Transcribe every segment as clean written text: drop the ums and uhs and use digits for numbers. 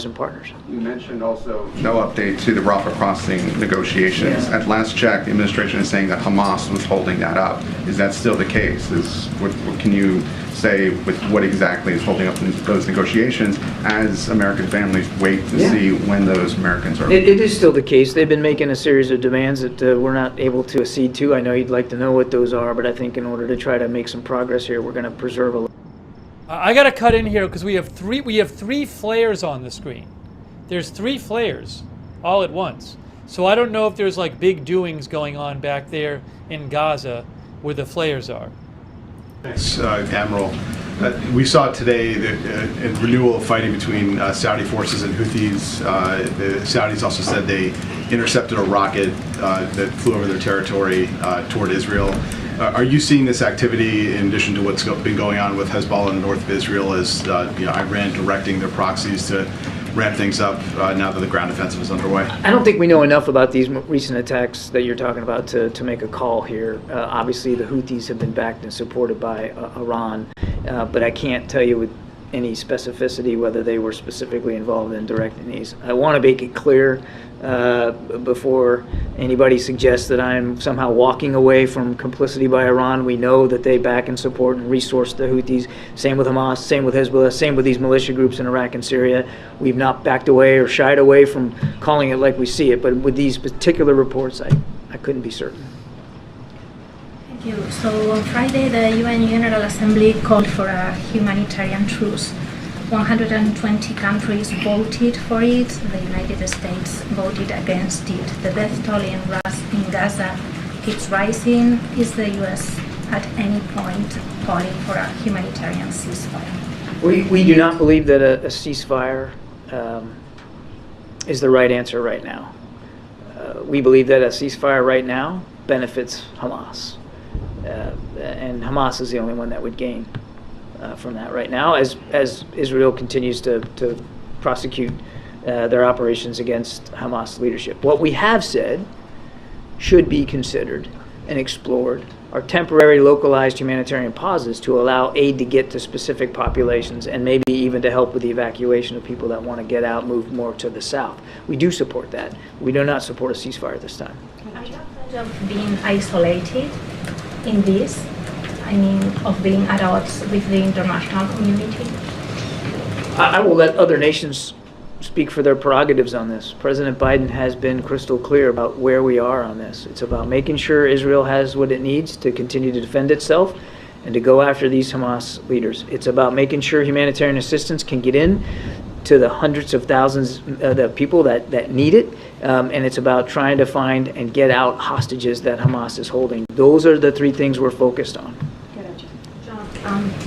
and partners. You mentioned also no update to the Rafah crossing negotiations. Yeah. At last check, the administration is saying that Hamas was holding that up. Is that still the case? What can you say with what exactly is holding up those negotiations as American families wait to see when those Americans are? It is still the case. They've been making a series of demands that we're not able to accede to. I know you'd like to know what those are, but I think in order to try to make some progress here, we're going to preserve a. I got to cut in here because we have three flares on the screen. There's three flares all at once. So I don't know if there's like big doings going on back there in Gaza where the flares are. Thanks, Admiral. We saw today a renewal of fighting between Saudi forces and Houthis. The Saudis also said they intercepted a rocket that flew over their territory toward Israel. Are you seeing this activity in addition to what's been going on with Hezbollah in the north of Israel as Iran directing their proxies to ramp things up now that the ground offensive is underway? I don't think we know enough about these recent attacks that you're talking about to make a call here. Obviously, the Houthis have been backed and supported by Iran, but I can't tell you with any specificity whether they were specifically involved in directing these. I want to make it clear before anybody suggests that I'm somehow walking away from complicity by Iran. We know that they back and support and resource the Houthis. Same with Hamas, same with Hezbollah, same with these militia groups in Iraq and Syria. We've not backed away or shied away from calling it like we see it, but with these particular reports, I couldn't be certain. Thank you. So on Friday, the UN General Assembly called for a humanitarian truce. 120 countries voted for it. The United States voted against it. The death toll in Gaza keeps rising. Is the U.S. at any point calling for a humanitarian ceasefire? We do not believe that a ceasefire is the right answer right now. We believe that a ceasefire right now benefits Hamas. And Hamas is the only one that would gain from that right now, as Israel continues to prosecute their operations against Hamas leadership. What we have said should be considered and explored are temporary localized humanitarian pauses to allow aid to get to specific populations and maybe even to help with the evacuation of people that want to get out, move more to the south. We do support that. We do not support a ceasefire at this time. Are you afraid of being isolated in this? I mean, of being at odds with the international community? I will let other nations speak for their prerogatives on this. President Biden has been crystal clear about where we are on this. It's about making sure Israel has what it needs to continue to defend itself and to go after these Hamas leaders. It's about making sure humanitarian assistance can get in to the hundreds of thousands of people that need it, and it's about trying to find and get out hostages that Hamas is holding. Those are the three things we're focused on.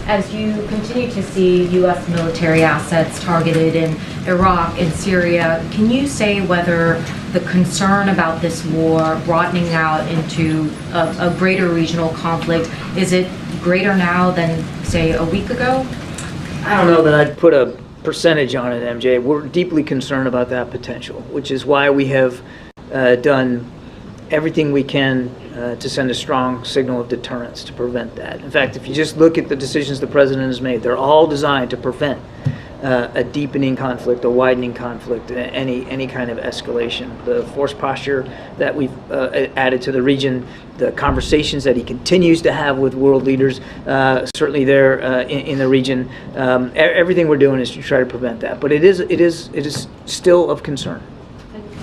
As you continue to see U.S. military assets targeted in Iraq and Syria, can you say whether the concern about this war broadening out into a greater regional conflict, is it greater now than, say, a week ago? I don't know that I'd put a percentage on it, MJ. We're deeply concerned about that potential, which is why we have done everything we can to send a strong signal of deterrence to prevent that. In fact, if you just look at the decisions the president has made, they're all designed to prevent a deepening conflict, a widening conflict, any kind of escalation. The force posture that we've added to the region, the conversations that he continues to have with world leaders, certainly there in the region, everything we're doing is to try to prevent that. But it is still of concern.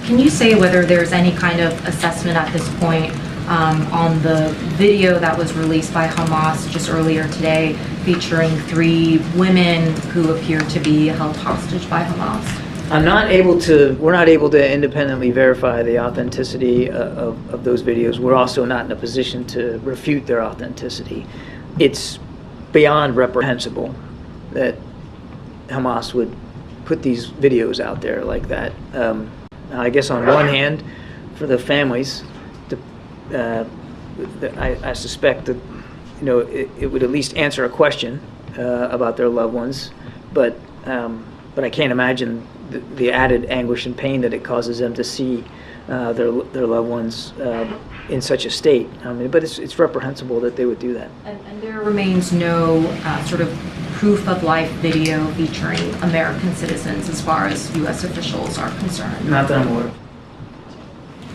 Can you say whether there's any kind of assessment at this point on the video that was released by Hamas just earlier today featuring 3 women who appear to be held hostage by Hamas? We're not able to independently verify the authenticity of those videos. We're also not in a position to refute their authenticity. It's beyond reprehensible that Hamas would put these videos out there like that. I guess on one hand, for the families, I suspect that it would at least answer a question about their loved ones, but I can't imagine the added anguish and pain that it causes them to see their loved ones in such a state. I mean, but it's reprehensible that they would do that. And there remains no sort of proof of life video featuring American citizens as far as U.S. officials are concerned? Not that I'm aware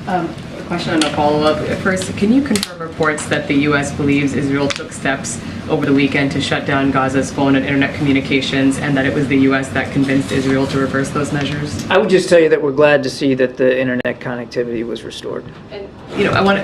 of. A question and a follow-up. First, can you confirm reports that the U.S. believes Israel took steps over the weekend to shut down Gaza's phone and internet communications, and that it was the U.S. that convinced Israel to reverse those measures? I would just tell you that we're glad to see that the internet connectivity was restored. And,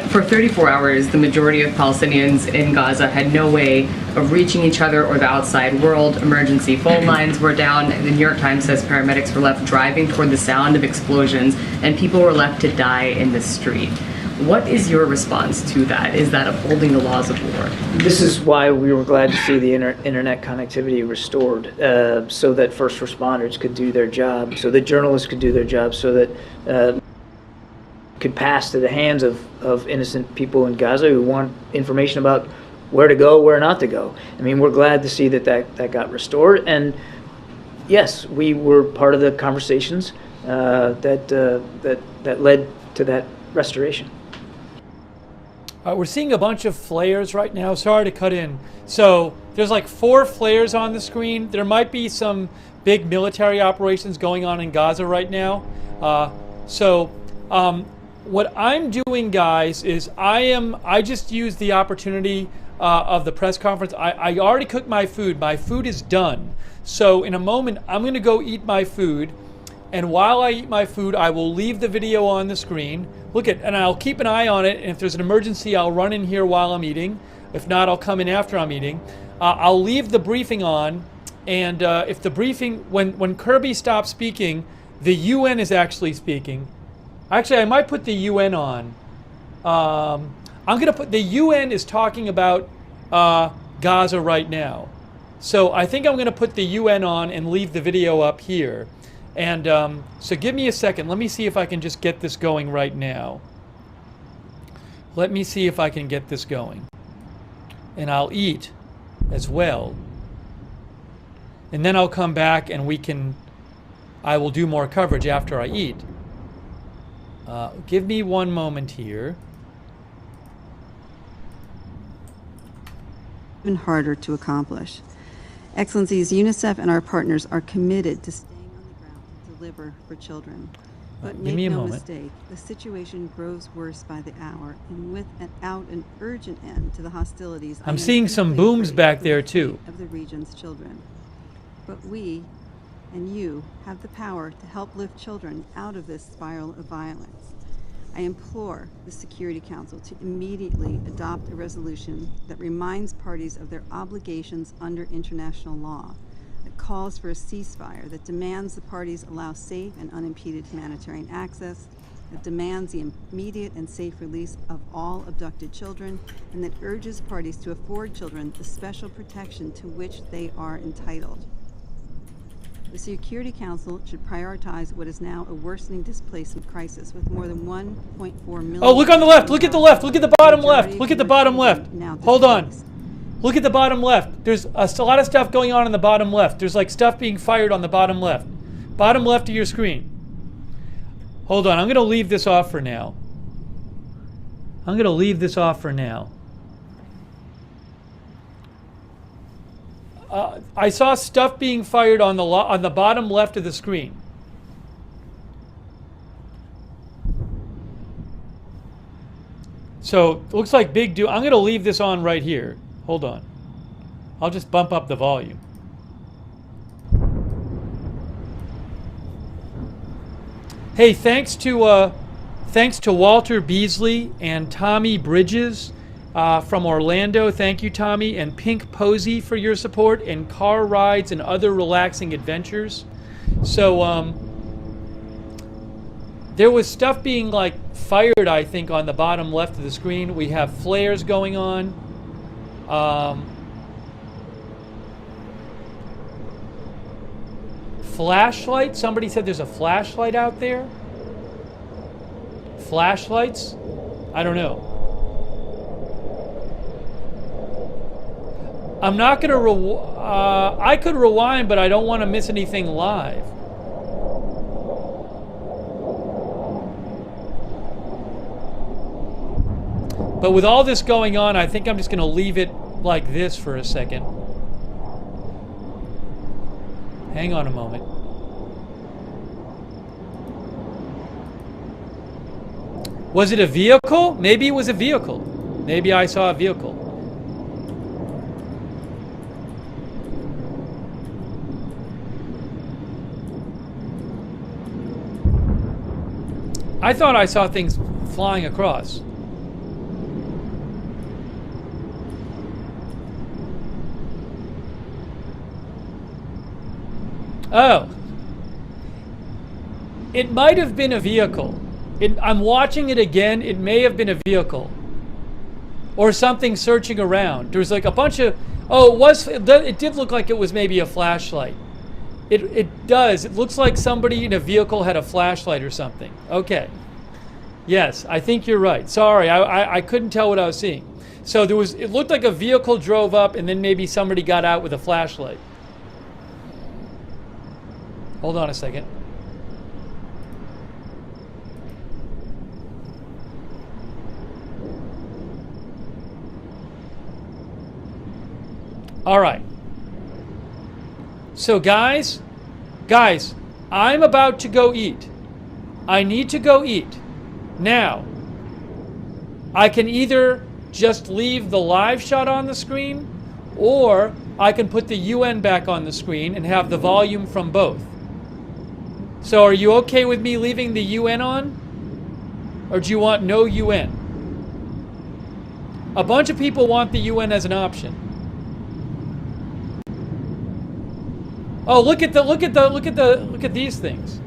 for 34 hours, the majority of Palestinians in Gaza had no way of reaching each other or the outside world. Emergency phone lines were down. The New York Times says paramedics were left driving toward the sound of explosions, and people were left to die in the street. What is your response to that? Is that upholding the laws of war? This is why we were glad to see the internet connectivity restored, so that first responders could do their job, so that journalists could do their job, so that could pass to the hands of innocent people in Gaza who want information about where to go, where not to go. I mean, we're glad to see that got restored. And yes, we were part of the conversations that led to that restoration. We're seeing a bunch of flares right now. Sorry to cut in. So there's like 4 flares on the screen. There might be some big military operations going on in Gaza right now. What I'm doing, guys, is I just used the opportunity of the press conference. I already cooked my food. My food is done. So in a moment, I'm going to go eat my food. And while I eat my food, I will leave the video on the screen. And I'll keep an eye on it. And if there's an emergency, I'll run in here while I'm eating. If not, I'll come in after I'm eating. I'll leave the briefing on. And if the briefing, when Kirby stops speaking, the UN is actually speaking. Actually, I might put the UN on. I'm going to put, the UN is talking about Gaza right now. So I think I'm going to put the UN on and leave the video up here. And so give me a second. Let me see if I can just get this going right now. Let me see if I can get this going. And I'll eat as well. And then I'll come back and I will do more coverage after I eat. Give me one moment here. Even harder to accomplish. Excellencies, UNICEF and our partners are committed to staying on the ground to deliver for children. But make no mistake, the situation grows worse by the hour, and without an urgent end to the hostilities, I'm seeing some booms back there too. Of the region's children. But we and you have the power to help lift children out of this spiral of violence. I implore the Security Council to immediately adopt a resolution that reminds parties of their obligations under international law, that calls for a ceasefire, that demands the parties allow safe and unimpeded humanitarian access, that demands the immediate and safe release of all abducted children, and that urges parties to afford children the special protection to which they are entitled. The Security Council should prioritize what is now a worsening displacement crisis with more than 1.4 million... Oh, look on the left. Look at the left. Look at the bottom left. Look at the bottom left. Hold on. Look at the bottom left. There's a lot of stuff going on in the bottom left. There's like stuff being fired on the bottom left. Bottom left of your screen. Hold on. I'm going to leave this off for now. I saw stuff being fired on the bottom left of the screen. So it looks like big I'm going to leave this on right here. Hold on. I'll just bump up the volume. Hey, thanks to Walter Beasley and Tommy Bridges from Orlando. Thank you, Tommy, and Pink Posey for your support, and car rides and other relaxing adventures. So there was stuff being like fired, I think, on the bottom left of the screen. We have flares going on. Flashlight. Somebody said there's a flashlight out there. Flashlights? I don't know. I'm not going to I could rewind, but I don't want to miss anything live. But with all this going on, I think I'm just going to leave it like this for a second. Hang on a moment. Was it a vehicle? Maybe it was a vehicle. Maybe I saw a vehicle. I thought I saw things flying across. Oh. It might have been a vehicle. I'm watching it again. It may have been a vehicle. Or something searching around. There was like a bunch of... Oh, it did look like it was maybe a flashlight. It does. It looks like somebody in a vehicle had a flashlight or something. Okay. Yes, I think you're right. Sorry, I couldn't tell what I was seeing. So it looked like a vehicle drove up and then maybe somebody got out with a flashlight. Hold on a second. All right. So guys, I'm about to go eat. I need to go eat. Now, I can either just leave the live shot on the screen, or I can put the UN back on the screen and have the volume from both. So are you okay with me leaving the UN on? Or do you want no UN? A bunch of people want the UN as an option. Oh, look at these things.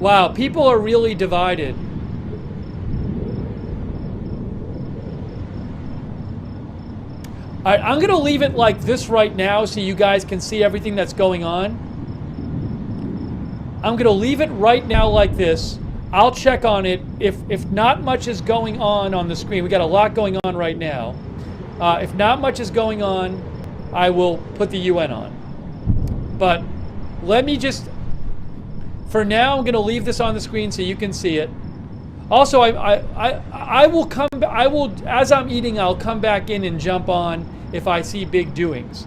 Wow, people are really divided. All right, I'm going to leave it like this right now so you guys can see everything that's going on. I'm going to leave it right now like this. I'll check on it. If not much is going on the screen, we got a lot going on right now. If not much is going on, I will put the UN on. But let me just, for now, I'm going to leave this on the screen so you can see it. Also, I will, as I'm eating, I'll come back in and jump on if I see big doings.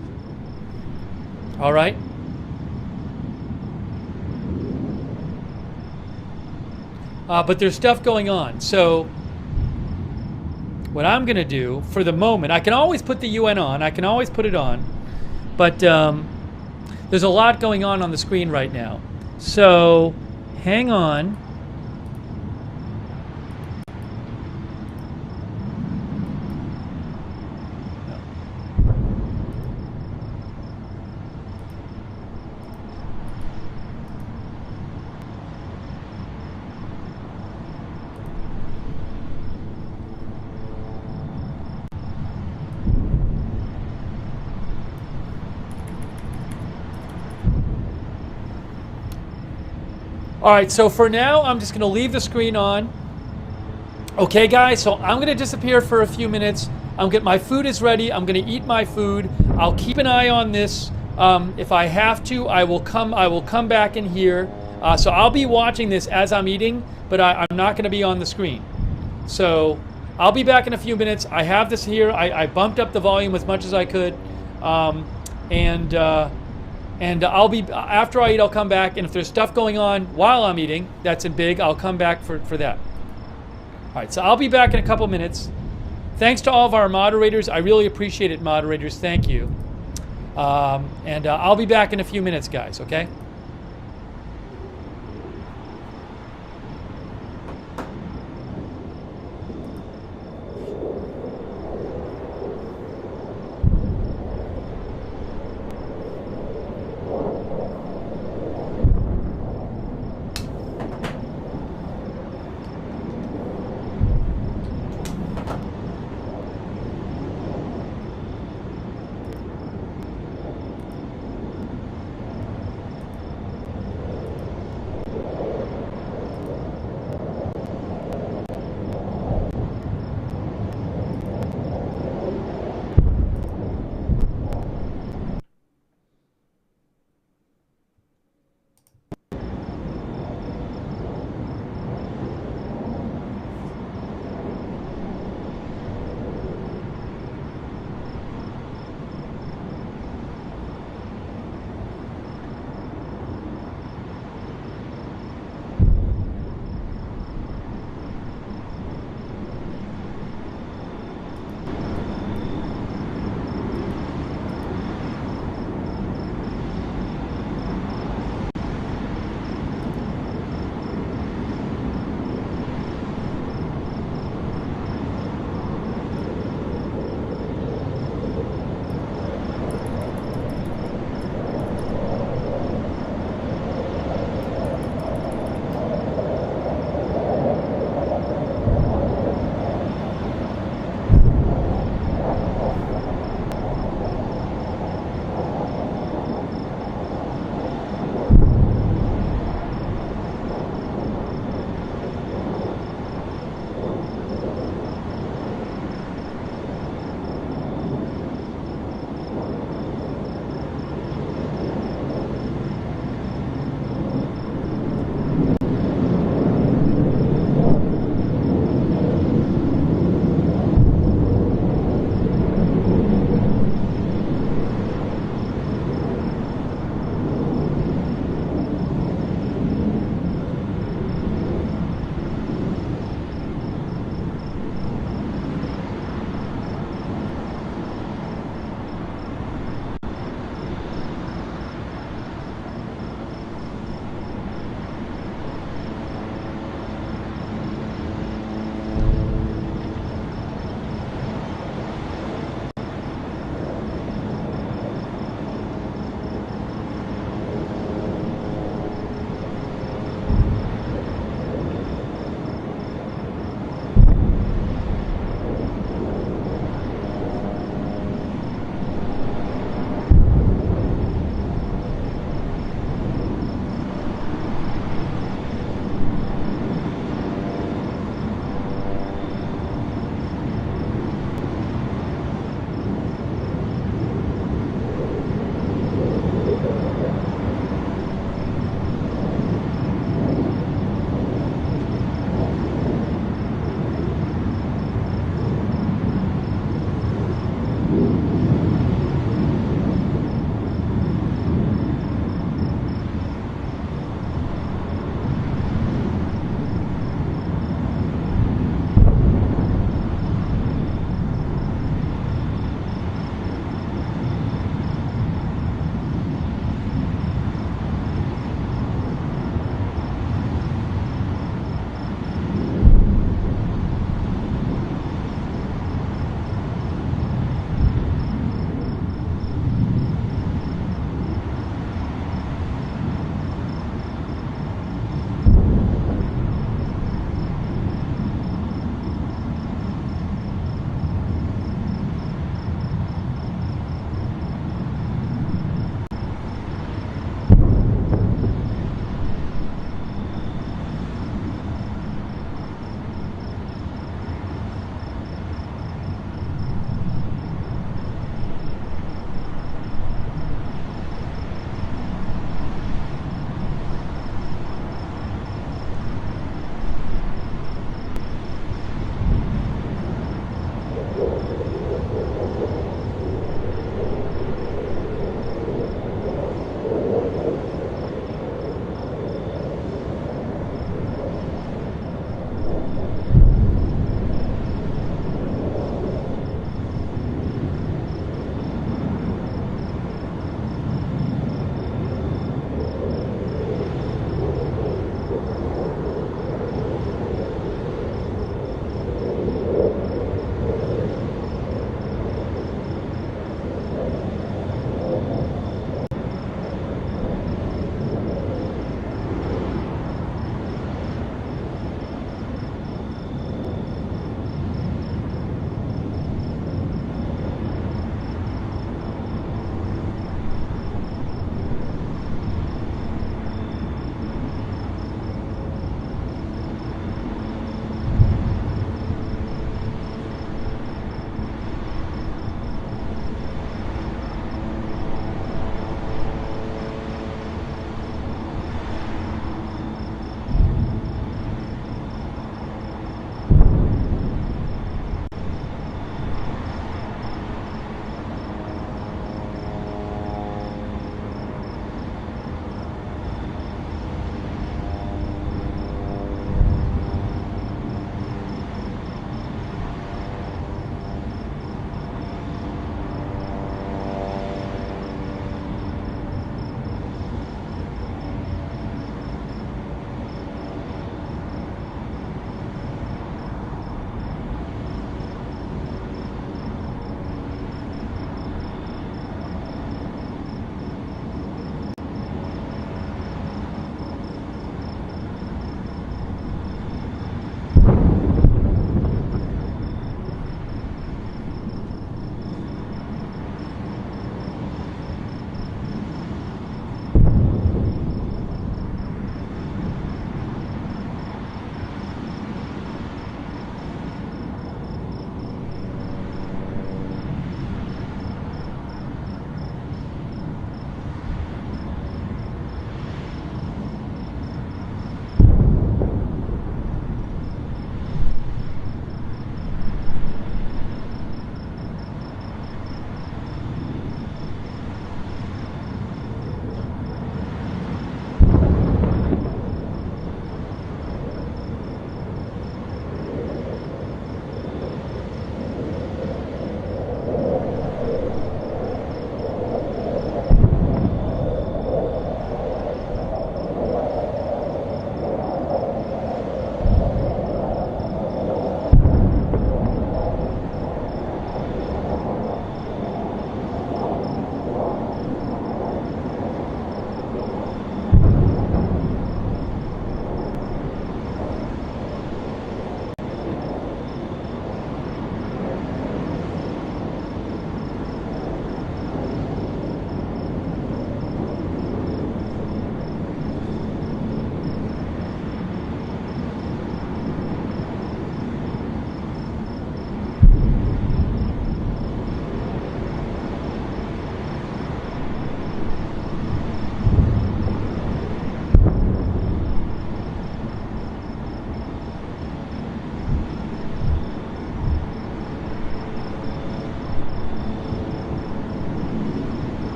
All right? But there's stuff going on. So what I'm going to do for the moment, I can always put the UN on. I can always put it on. But there's a lot going on the screen right now. So hang on. All right, so for now, I'm just going to leave the screen on. Okay, guys, so I'm going to disappear for a few minutes. My food is ready. I'm going to eat my food. I'll keep an eye on this. If I have to, I will come back in here. So I'll be watching this as I'm eating, but I'm not going to be on the screen. So I'll be back in a few minutes. I have this here. I bumped up the volume as much as I could. And I'll be, after I eat, I'll come back. And if there's stuff going on while I'm eating, that's in big, I'll come back for that. All right, so I'll be back in a couple minutes. Thanks to all of our moderators. I really appreciate it, moderators. Thank you. And I'll be back in a few minutes, guys, okay?